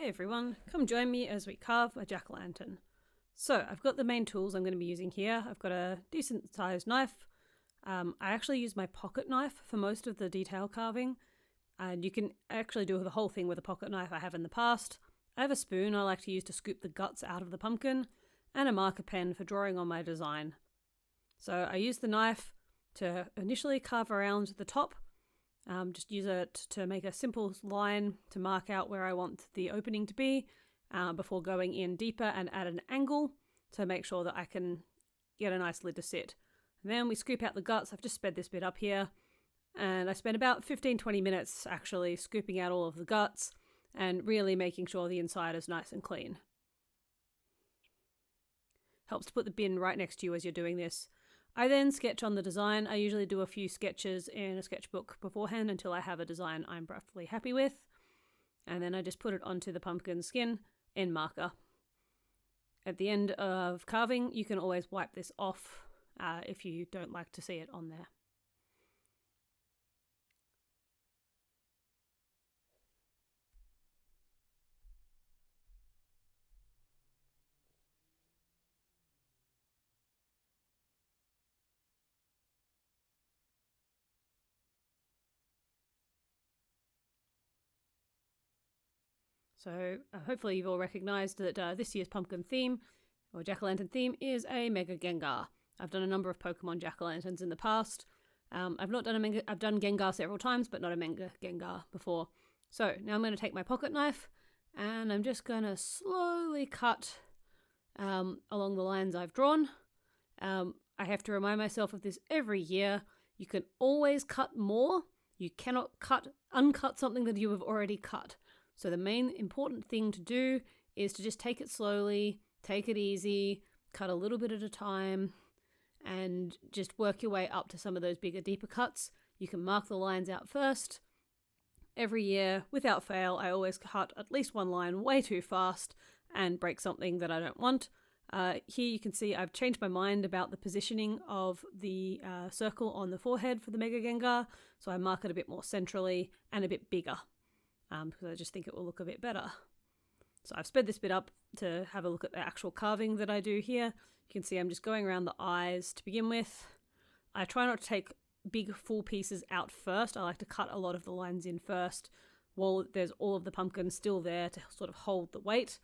everyone, come join me as we carve a jack-o'-lantern. So I've got the main tools I'm going to be using here. I've got a decent sized knife. I actually use my pocket knife for most of the detail carving, and you can actually do the whole thing with a pocket knife. I have in the past. I have a spoon I like to use to scoop the guts out of the pumpkin, and a marker pen for drawing on my design. So I use the knife to initially carve around the top. Just use it to make a simple line to mark out where I want the opening to be before going in deeper and at an angle to make sure that I can get a nice lid to sit. And then we scoop out the guts. I've just sped this bit up here, and I spent about 15-20 minutes actually scooping out all of the guts and really making sure the inside is nice and clean. Helps to put the bin right next to you as you're doing this. I then sketch on the design. I usually do a few sketches in a sketchbook beforehand until I have a design I'm roughly happy with. And then I just put it onto the pumpkin skin in marker. At the end of carving, you can always wipe this off if you don't like to see it on there. So hopefully you've all recognised that this year's pumpkin theme, or jack-o'-lantern theme, is a Mega Gengar. I've done a number of Pokemon jack-o'-lanterns in the past. I've done Gengar several times, but not a Mega Gengar before. So now I'm going to take my pocket knife, and I'm just going to slowly cut along the lines I've drawn. I have to remind myself of this every year. You can always cut more. You cannot uncut something that you have already cut. So the main important thing to do is to just take it slowly, take it easy, cut a little bit at a time, and just work your way up to some of those bigger, deeper cuts. You can mark the lines out first. Every year, without fail, I always cut at least one line way too fast and break something that I don't want. Here you can see I've changed my mind about the positioning of the circle on the forehead for the Mega Gengar, so I mark it a bit more centrally and a bit bigger. Because I just think it will look a bit better. So I've sped this bit up to have a look at the actual carving that I do here. You can see I'm just going around the eyes to begin with. I try not to take big full pieces out first. I like to cut a lot of the lines in first while there's all of the pumpkin still there to sort of hold the weight.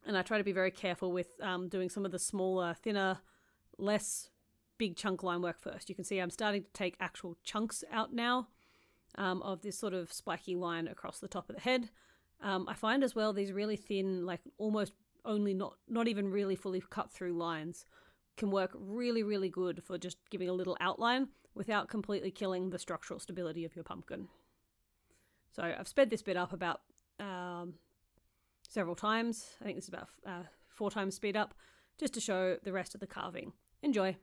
And I try to be very careful with doing some of the smaller, thinner, less big chunk line work first. You can see I'm starting to take actual chunks out now. Of this sort of spiky line across the top of the head. I find as well these really thin, like almost only not even really fully cut through lines can work really, really good for just giving a little outline without completely killing the structural stability of your pumpkin. So I've sped this bit up about several times. I think this is about 4 times speed up, just to show the rest of the carving. Enjoy!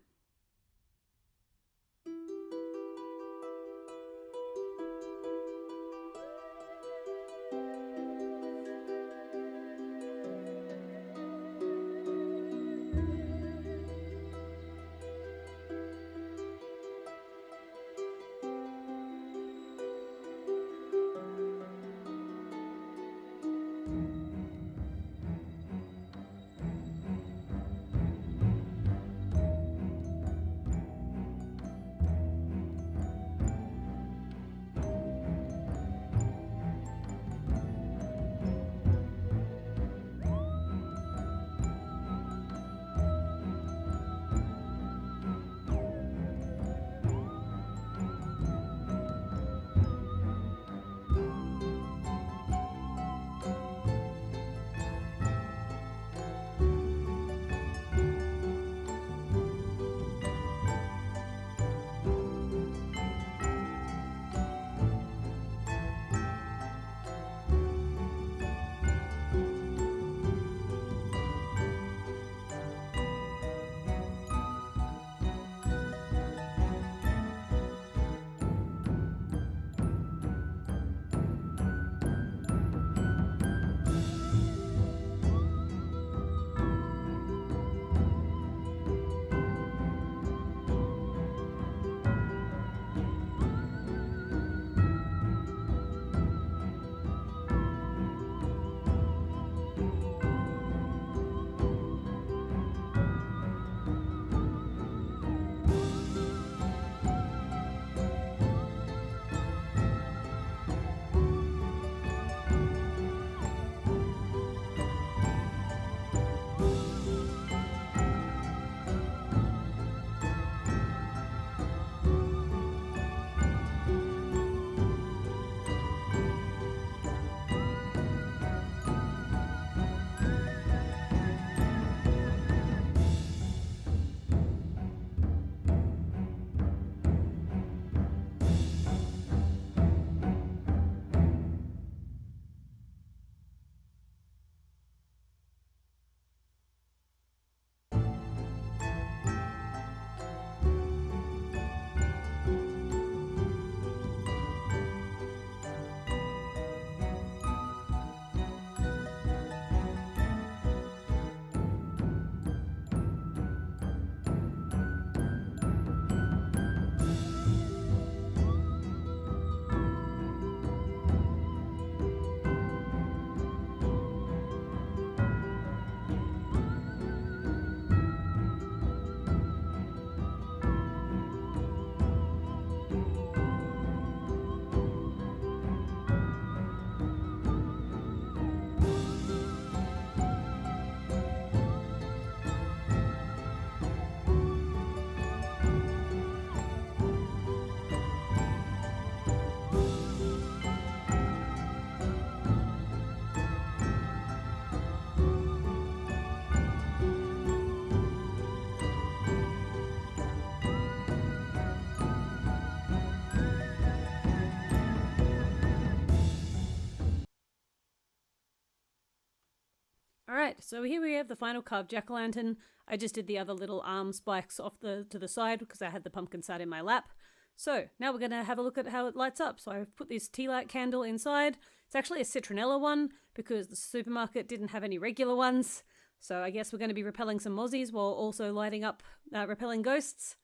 Alright, so here we have the final carved jack-o'-lantern. I just did the other little arm spikes off to the side because I had the pumpkin sat in my lap. So now we're going to have a look at how it lights up. So I've put this tea light candle inside. It's actually a citronella one because the supermarket didn't have any regular ones. So I guess we're going to be repelling some mozzies while also lighting up, repelling ghosts.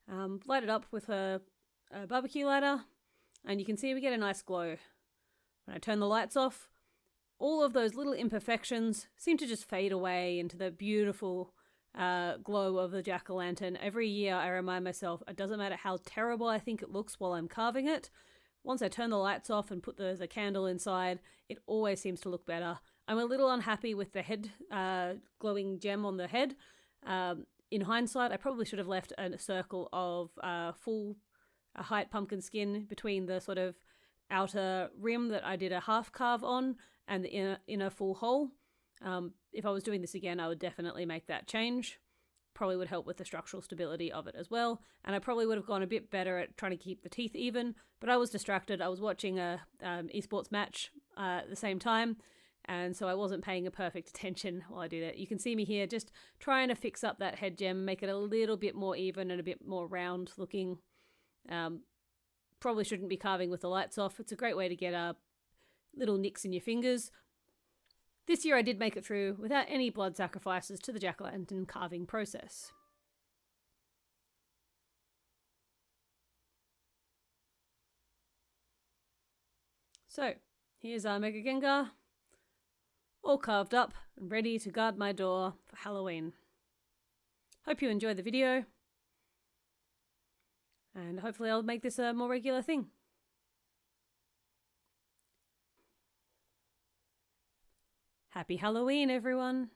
Light it up with a barbecue lighter, and you can see we get a nice glow. When I turn the lights off, all of those little imperfections seem to just fade away into the beautiful glow of the jack-o'-lantern. Every year I remind myself it doesn't matter how terrible I think it looks while I'm carving it. Once I turn the lights off and put the candle inside, it always seems to look better. I'm a little unhappy with the head glowing gem on the head. In hindsight, I probably should have left a circle of full height pumpkin skin between the sort of outer rim that I did a half carve on and the inner full hole. If I was doing this again, I would definitely make that change. Probably would help with the structural stability of it as well. And I probably would have gone a bit better at trying to keep the teeth even, but I was distracted. I was watching a esports match at the same time, and so I wasn't paying a perfect attention while I do that. You can see me here just trying to fix up that head gem, make it a little bit more even and a bit more round looking. Probably shouldn't be carving with the lights off. It's a great way to get little nicks in your fingers. This year I did make it through without any blood sacrifices to the jack-o'-lantern carving process. So, here's our Mega Gengar, all carved up and ready to guard my door for Halloween. Hope you enjoyed the video, and hopefully I'll make this a more regular thing. Happy Halloween, everyone!